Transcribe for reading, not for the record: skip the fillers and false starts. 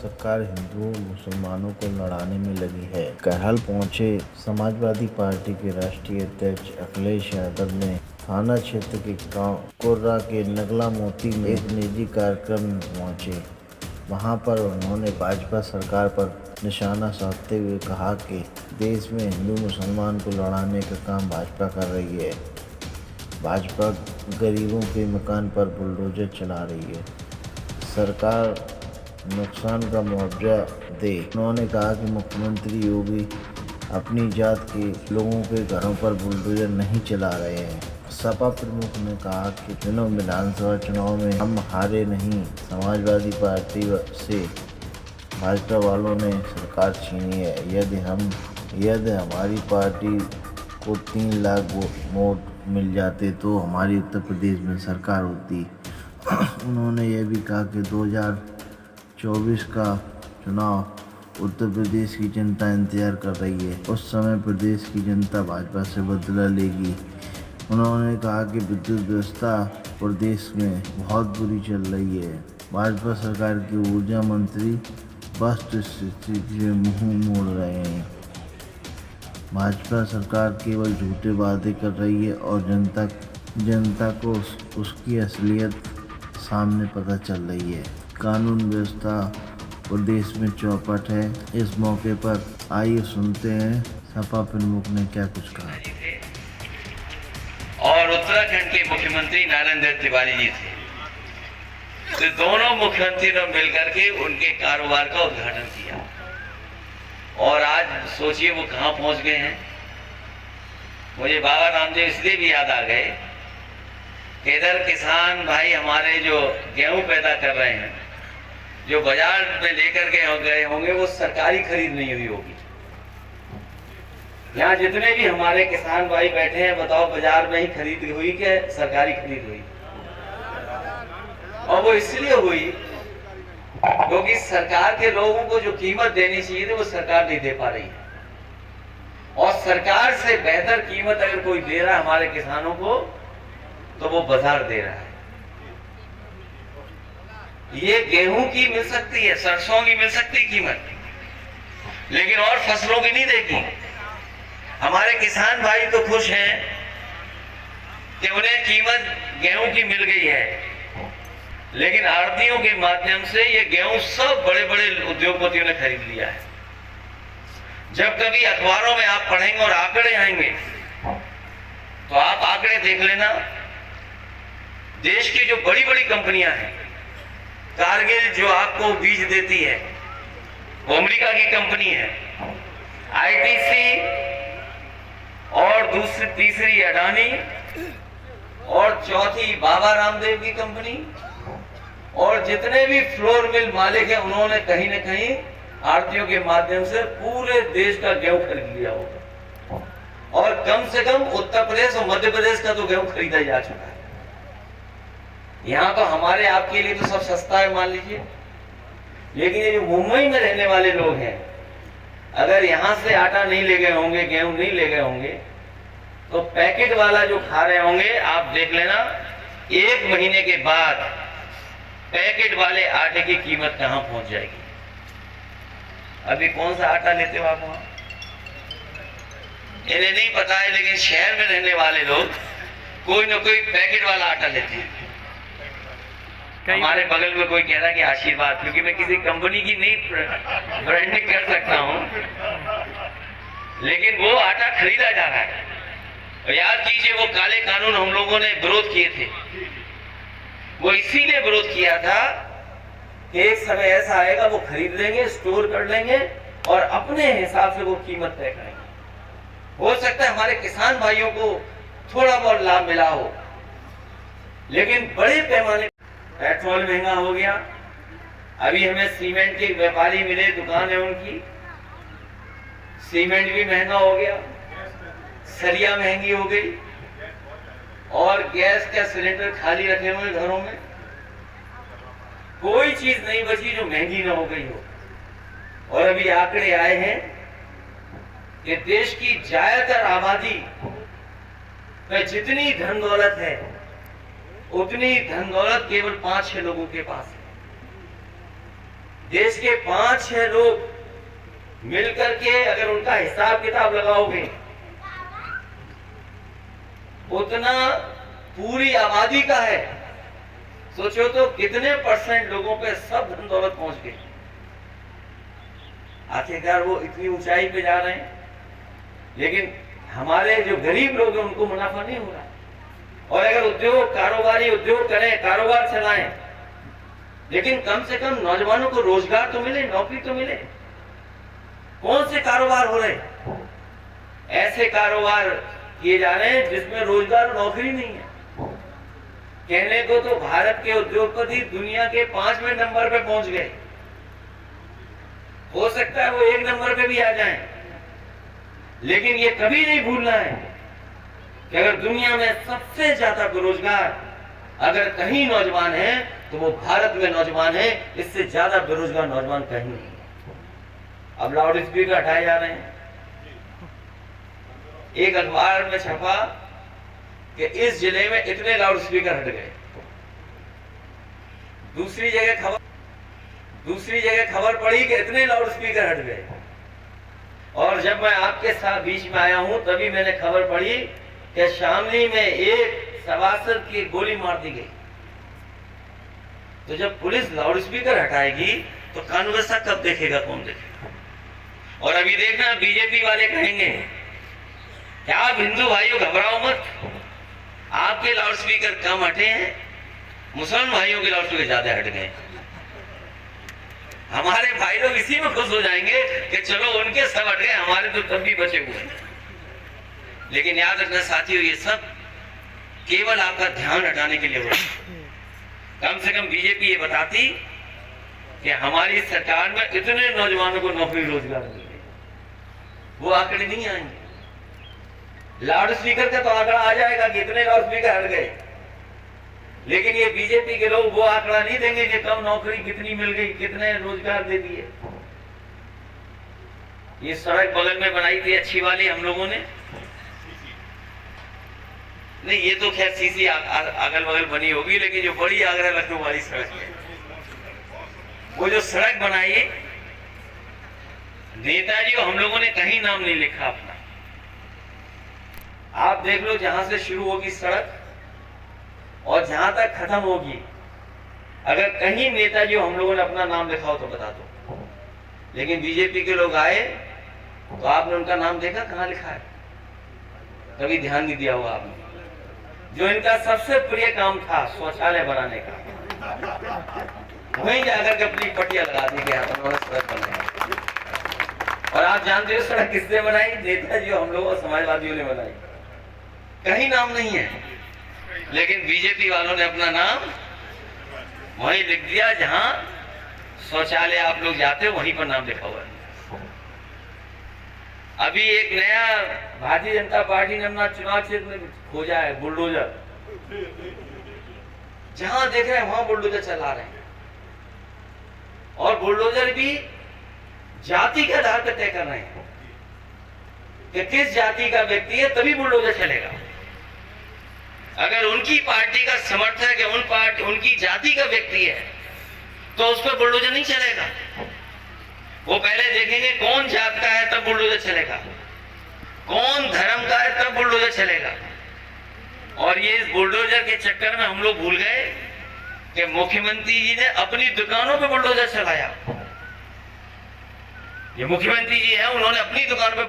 सरकार हिंदुओं मुसलमानों को लड़ाने में लगी है। करहल पहुंचे समाजवादी पार्टी के राष्ट्रीय अध्यक्ष अखिलेश यादव ने थाना क्षेत्र के गांव कुर्रा के नगला मोती में एक निजी कार्यक्रम में पहुंचे। वहां पर उन्होंने भाजपा सरकार पर निशाना साधते हुए कहा कि देश में हिंदू मुसलमान को लड़ाने का काम भाजपा कर रही है। भाजपा गरीबों के मकान पर बुलडोजर चला रही है। सरकार नुकसान का मुआवजा दे। उन्होंने कहा कि मुख्यमंत्री योगी अपनी जात के लोगों के घरों पर बुलडोजर नहीं चला रहे हैं। सपा प्रमुख ने कहा कि दिनों विधानसभा चुनाव में हम हारे नहीं, समाजवादी पार्टी से भाजपा वालों ने सरकार छीनी है। यदि हमारी पार्टी को 3 लाख वोट मिल जाते तो हमारी उत्तर प्रदेश में सरकार होती। उन्होंने यह भी कहा कि 2024 का चुनाव उत्तर प्रदेश की जनता इंतजार कर रही है। उस समय प्रदेश की जनता भाजपा से बदला लेगी। उन्होंने कहा कि विद्युत व्यवस्था प्रदेश में बहुत बुरी चल रही है। भाजपा सरकार के ऊर्जा मंत्री वस्तु स्थिति से मुंह मोड़ रहे हैं। भाजपा सरकार केवल झूठे वादे कर रही है और जनता को उसकी असलियत सामने पता चल रही है। कानून व्यवस्था प्रदेश में चौपट है। इस मौके पर आइए सुनते हैं सपा प्रमुख ने क्या कुछ कहा। और उत्तराखंड के मुख्यमंत्री नरेंद्र तिवारी जी थे। तो दोनों मुख्यमंत्री ने मिलकर के उनके कारोबार का उद्घाटन किया। और आज सोचिए वो कहाँ पहुंच गए हैं। मुझे बाबा रामदेव इसलिए भी याद आ गए कि इधर किसान भाई हमारे जो गेहूं पैदा कर रहे हैं, जो बाजार में लेकर गए होंगे, वो सरकारी खरीद नहीं हुई होगी। यहाँ जितने भी हमारे किसान भाई बैठे हैं, बताओ बाजार में ही खरीद हुई कि सरकारी खरीद हुई? और वो इसलिए हुई क्योंकि सरकार के लोगों को जो कीमत देनी चाहिए थी वो सरकार नहीं दे पा रही है। और सरकार से बेहतर कीमत अगर कोई दे रहा है हमारे किसानों को, तो वो बाजार दे रहा है। ये गेहूं की मिल सकती है, सरसों की मिल सकती कीमत, लेकिन और फसलों की नहीं देगी। हमारे किसान भाई तो खुश हैं कि उन्हें कीमत गेहूं की मिल गई है, लेकिन आड़तियों के माध्यम से ये गेहूं सब बड़े बड़े उद्योगपतियों ने खरीद लिया है। जब कभी अखबारों में आप पढ़ेंगे और आंकड़े आएंगे तो आप आंकड़े देख लेना। देश की जो बड़ी बड़ी कंपनियां हैं, कारगिल जो आपको बीज देती है वो अमेरिका की कंपनी है, आईटीसी और तीसरी अडानी और चौथी बाबा रामदेव की कंपनी, और जितने भी फ्लोर मिल मालिक हैं उन्होंने कहीं न कहीं आड़तियों के माध्यम से पूरे देश का गेहूं खरीद लिया होगा। और कम से कम उत्तर प्रदेश और मध्य प्रदेश का तो गेहूं खरीदा जा चुका है। यहाँ तो हमारे आपके लिए तो सब सस्ता है मान लीजिए, लेकिन ये जो मुंबई में रहने वाले लोग हैं, अगर यहाँ से आटा नहीं ले गए होंगे, गेहूं नहीं ले गए होंगे, तो पैकेट वाला जो खा रहे होंगे, आप देख लेना 1 महीने के बाद पैकेट वाले आटे की कीमत कहां पहुंच जाएगी। अभी कौन सा आटा लेते हो आप वहां? इन्हें नहीं पता है, लेकिन शहर में रहने वाले लोग कोई ना कोई पैकेट वाला आटा लेते हैं। हमारे बगल में कोई कह रहा है कि आशीर्वाद, क्योंकि मैं किसी कंपनी की नहीं ब्रांडिंग कर सकता हूं, लेकिन वो आटा खरीदा जा रहा है। और याद कीजिए वो काले कानून हम लोगों ने विरोध किए थे, वो इसीलिए विरोध किया था कि एक समय ऐसा आएगा वो खरीद लेंगे, स्टोर कर लेंगे और अपने हिसाब से वो कीमत तय करेंगे। हो सकता है हमारे किसान भाइयों को थोड़ा बहुत लाभ मिला हो, लेकिन बड़े पैमाने पेट्रोल महंगा हो गया। अभी हमें सीमेंट के व्यापारी मिले, दुकान है उनकी, सीमेंट भी महंगा हो गया, सरिया महंगी हो गई, और गैस का सिलेंडर खाली रखे हुए घरों में। कोई चीज नहीं बची जो महंगी ना हो गई हो। और अभी आंकड़े आए हैं कि देश की ज्यादातर आबादी में जितनी धन दौलत है, उतनी धन दौलत केवल 5-6 लोगों के पास है। देश के 5-6 लोग मिलकर के अगर उनका हिसाब किताब लगाओगे, उतना पूरी आबादी का है। सोचो तो कितने परसेंट लोगों पे सब धन दौलत पहुंच गई। आखिरकार वो इतनी ऊंचाई पे जा रहे हैं, लेकिन हमारे जो गरीब लोग हैं उनको मुनाफा नहीं हो रहा। और अगर उद्योग कारोबारी उद्योग करें, कारोबार चलाएं, लेकिन कम से कम नौजवानों को रोजगार तो मिले, नौकरी तो मिले। कौन से कारोबार हो रहे? ऐसे कारोबार किए जा रहे हैं जिसमें रोजगार और नौकरी नहीं है। कहने को तो भारत के उद्योगपति दुनिया के 5वें नंबर पे पहुंच गए। हो सकता है वो 1 नंबर पे भी आ जाएं, लेकिन ये कभी नहीं भूलना है कि अगर दुनिया में सबसे ज्यादा बेरोजगार अगर कहीं नौजवान है तो वो भारत में नौजवान है। इससे ज्यादा बेरोजगार नौजवान कहीं नहीं। अब लाउड स्पीकर हटाए जा रहे हैं। एक अखबार में छपा कि इस जिले में इतने लाउड स्पीकर हट गए। दूसरी जगह खबर पड़ी कि इतने लाउड स्पीकर हट गए। और जब मैं आपके साथ बीच में आया हूं तभी मैंने खबर पड़ी कि शामली में एक सभासद की गोली मार दी गई। तो जब पुलिस लाउड स्पीकर हटाएगी तो कानून व्यवस्था कब देखेगा? कौन देखेगा? और अभी देखना बीजेपी वाले कहेंगे कि आप हिंदू भाइयों घबराओ मत, आपके लाउड स्पीकर कम हटे हैं, मुसलमान भाइयों के लाउड स्पीकर ज्यादा हट गए। हमारे भाई लोग इसी में खुश हो जाएंगे कि चलो उनके सब हट गए, हमारे तो तब भी बचे हुए हैं। लेकिन याद रखना साथियों, ये सब केवल आपका ध्यान हटाने के लिए हो रहा है। कम से कम बीजेपी ये बताती कि हमारी सरकार में इतने नौजवानों को नौकरी रोजगार मिल गए, वो आंकड़े नहीं आएंगे। लाउड स्पीकर का तो आंकड़ा आ जाएगा कि इतने लाउड स्पीकर हट गए, लेकिन ये बीजेपी के लोग वो आंकड़ा नहीं देंगे कि कम नौकरी कितनी मिल गई, कितने रोजगार दे दिए। ये सड़क बगल में बनाई थी अच्छी वाली हम लोगों ने, नहीं ये तो खैर सीसी अगल बगल बनी होगी, लेकिन जो बड़ी आगरा लखनऊ वाली सड़क है, वो जो सड़क बनाई नेताजी हम लोगों ने कहीं नाम नहीं लिखा अपना। आप देख लो जहां से शुरू होगी सड़क और जहां तक खत्म होगी, अगर कहीं नेताजी हम लोगों ने अपना नाम लिखा हो तो बता दो। लेकिन बीजेपी के लोग आए तो आपने उनका नाम देखा कहां लिखा है? कभी ध्यान नहीं दिया होगा आपने। जो इनका सबसे प्रिय काम था शौचालय बनाने का, वहीं जाकर के अपनी पटिया लगा दी गया उन्होंने सड़क बनाई। और आप जानते हो सड़क किसने बनाई? नेताजी हम लोगों समाजवादियों ने बनाई। कहीं नाम नहीं है, लेकिन बीजेपी वालों ने अपना नाम वहीं लिख दिया जहां शौचालय आप लोग जाते हो, वहीं पर नाम लिखा हुआ है। अभी एक नया भारतीय जनता पार्टी ने अपना चुनाव क्षेत्र में खोजा है बुलडोजर। जहां देख रहे हैं वहां बुलडोजर चला रहे हैं, और बुलडोजर भी जाति के आधार पर तय कर रहे हैं कि किस जाति का व्यक्ति है तभी बुलडोजर चलेगा। अगर उनकी पार्टी का समर्थक है, उनकी जाति का व्यक्ति है, तो उस पर बुलडोजर नहीं चलेगा। वो पहले देखेंगे कौन जात का है तब बुलडोजर चलेगा, कौन धर्म का है तब बुलडोजर चलेगा। और ये इस बुलडोजर के चक्कर में हम लोग भूल गए कि मुख्यमंत्री जी ने अपनी दुकानों पे बुलडोजर चलाया। ये मुख्यमंत्री जी हैं, उन्होंने अपनी दुकान पे